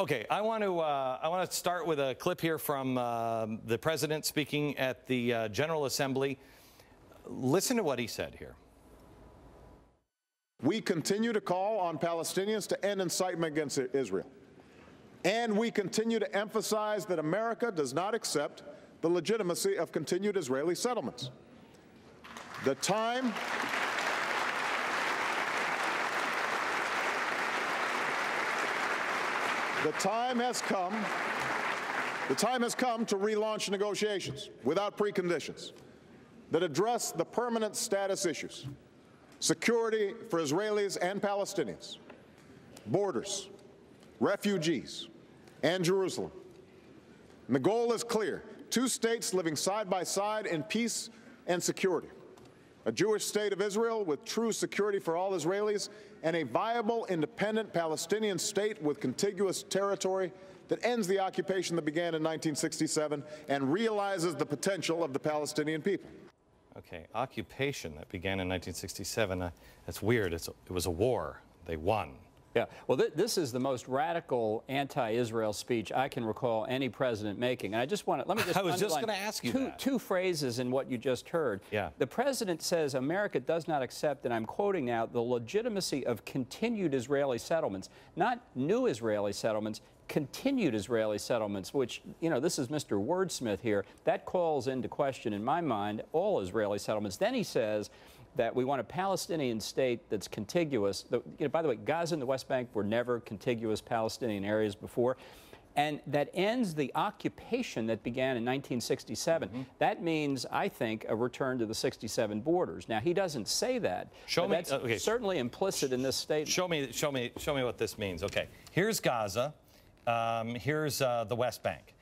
Okay, I want to start with a clip here from the president speaking at the General Assembly. Listen to what he said here. We continue to call on Palestinians to end incitement against Israel. And we continue to emphasize that America does not accept the legitimacy of continued Israeli settlements. The time has come to relaunch negotiations without preconditions that address the permanent status issues: security for Israelis and Palestinians, borders, refugees, and Jerusalem. And the goal is clear: two states living side by side in peace and security. A Jewish state of Israel with true security for all Israelis, and a viable, independent Palestinian state with contiguous territory that ends the occupation that began in 1967 and realizes the potential of the Palestinian people. Okay, occupation that began in 1967, that's weird. It was a war. They won. Yeah, well, this is the most radical anti-Israel speech I can recall any president making. And I just want to, let me just I was just going to ask you two phrases in what you just heard. Yeah. The president says America does not accept, and I'm quoting now, the legitimacy of continued Israeli settlements, not new Israeli settlements, continued Israeli settlements, which, you know, this is Mr. Wordsmith here. That calls into question, in my mind, all Israeli settlements. Then he says that we want a Palestinian state that's contiguous. You know, by the way, Gaza and the West Bank were never contiguous Palestinian areas before. And that ends the occupation that began in 1967. Mm-hmm. That means, I think, a return to the 67 borders. Now, he doesn't say that. Show me. That's okay. certainly implicit in this statement. Show me what this means. Okay, here's Gaza. Here's the West Bank.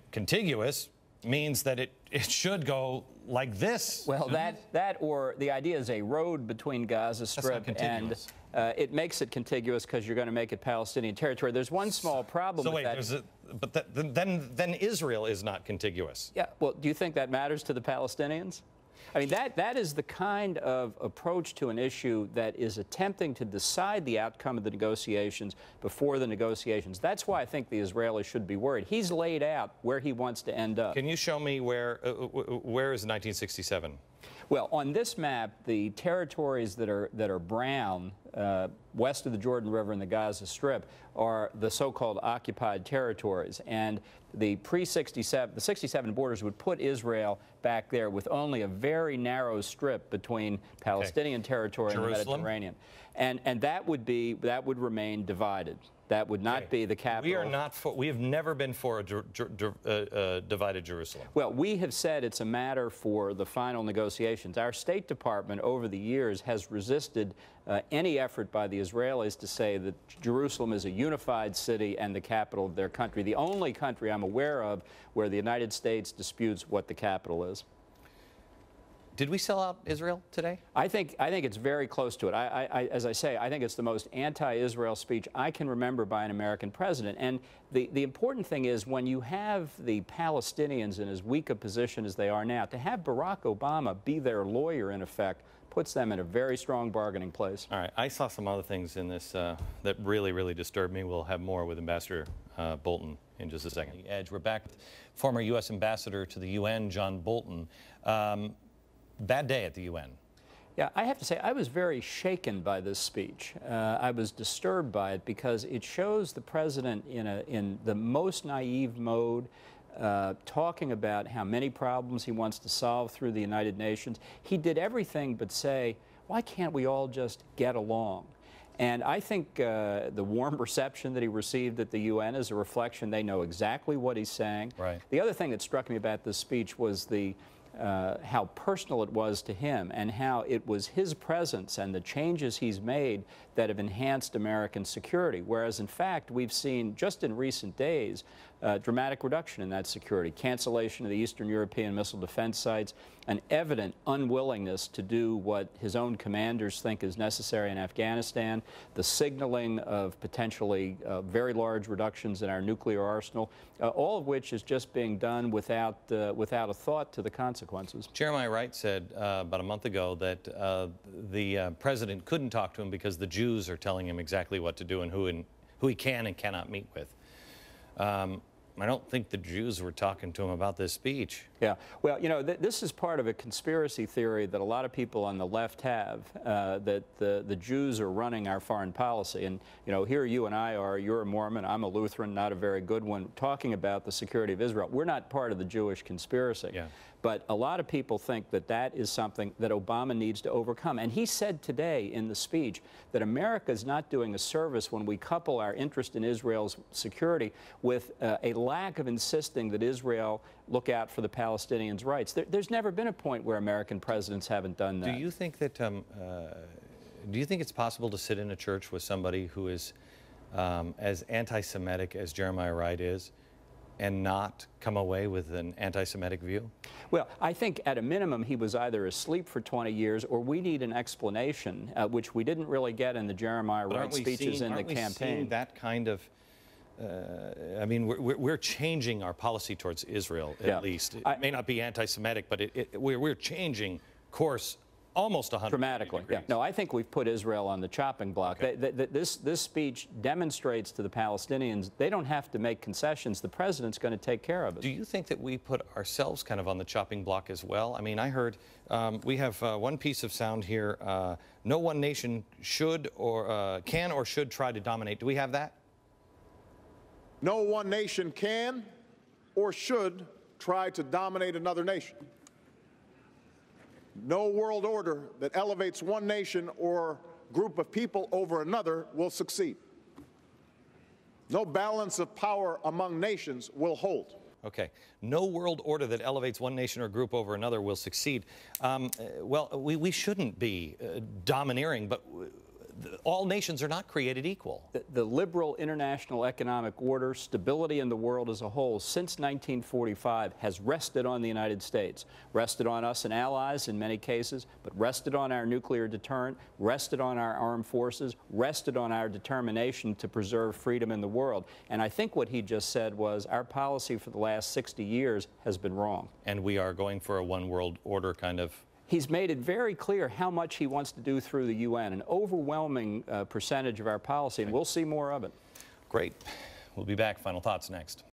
Contiguous means that it should go like this. Well, that or the idea is a road between Gaza Strip and it makes it contiguous because you're going to make it Palestinian territory. There's one small problem with that. But then Israel is not contiguous. Yeah. Well, do you think that matters to the Palestinians? I mean, that is the kind of approach to an issue that is attempting to decide the outcome of the negotiations before the negotiations. That's why I think the Israelis should be worried. He's laid out where he wants to end up. Can you show me where is 1967? Well, on this map, the territories that are brown, west of the Jordan River and the Gaza Strip, are the so-called occupied territories. And the the 67 borders would put Israel back there with only a very narrow strip between Palestinian territory and the Mediterranean. And that would remain divided. That would not be the capital. We have never been for a divided Jerusalem. Well, we have said it's a matter for the final negotiations. Our State Department over the years has resisted any effort by the Israelis to say that Jerusalem is a unified city and the capital of their country. The only country I'm aware of where the United States disputes what the capital is. Did we sell out Israel today? I think it's very close to it. As I say, I think it's the most anti-Israel speech I can remember by an American president. And the important thing is, when you have the Palestinians in as weak a position as they are now, to have Barack Obama be their lawyer, in effect, puts them in a very strong bargaining place. All right. I saw some other things in this that really, really disturbed me. We'll have more with Ambassador Bolton in just a second. Edge. We're back with former U.S. Ambassador to the UN, John Bolton. Bad day at the UN. Yeah, I have to say, I was very shaken by this speech. I was disturbed by it because it shows the president in the most naive mode, talking about how many problems he wants to solve through the United Nations. He did everything but say, why can't we all just get along? And I think the warm reception that he received at the UN is a reflection. They know exactly what he's saying. Right. The other thing that struck me about this speech was how personal it was to him, and how it was his presence and the changes he's made that have enhanced American security, whereas in fact we've seen just in recent days dramatic reduction in that security, cancellation of the Eastern European missile defense sites, an evident unwillingness to do what his own commanders think is necessary in Afghanistan, the signaling of potentially very large reductions in our nuclear arsenal, all of which is just being done without a thought to the consequences. Jeremiah Wright said about a month ago that the president couldn't talk to him because the Jews are telling him exactly what to do and who he can and cannot meet with. I don't think the Jews were talking to him about this speech. Yeah, well, you know, this is part of a conspiracy theory that a lot of people on the left have, that the Jews are running our foreign policy. And, you know, here you and I are, you're a Mormon, I'm a Lutheran, not a very good one, talking about the security of Israel. We're not part of the Jewish conspiracy. Yeah. But a lot of people think that that is something that Obama needs to overcome. And he said today in the speech that America is not doing a service when we couple our interest in Israel's security with a lack of insisting that Israel look out for the Palestinians' rights. There's never been a point where American presidents haven't done that. Do you think that, do you think it's possible to sit in a church with somebody who is as anti-Semitic as Jeremiah Wright is, and not come away with an anti-Semitic view? Well, I think at a minimum he was either asleep for 20 years or we need an explanation, which we didn't really get in the Jeremiah Wright speeches in the campaign. Aren't we seeing that kind of, I mean, we're changing our policy towards Israel, at least. It may not be anti-Semitic, but we're changing course almost 100 dramatically. degrees. Yeah. No, I think we've put Israel on the chopping block. Okay. This speech demonstrates to the Palestinians they don't have to make concessions. The president's going to take care of it. Do you think that we put ourselves kind of on the chopping block as well? I mean, I heard we have one piece of sound here. No one nation should or can or should try to dominate. Do we have that? No one nation can or should try to dominate another nation. No world order that elevates one nation or group of people over another will succeed. No balance of power among nations will hold. Okay. No world order that elevates one nation or group over another will succeed. Well, we shouldn't be domineering, but all nations are not created equal. The liberal international economic order, stability in the world as a whole, since 1945 has rested on the United States, rested on us and allies in many cases, but rested on our nuclear deterrent, rested on our armed forces, rested on our determination to preserve freedom in the world. And I think what he just said was our policy for the last 60 years has been wrong. And we are going for a one world order kind of. He's made it very clear how much he wants to do through the UN, an overwhelming percentage of our policy, and we'll see more of it. Great. We'll be back. Final thoughts next.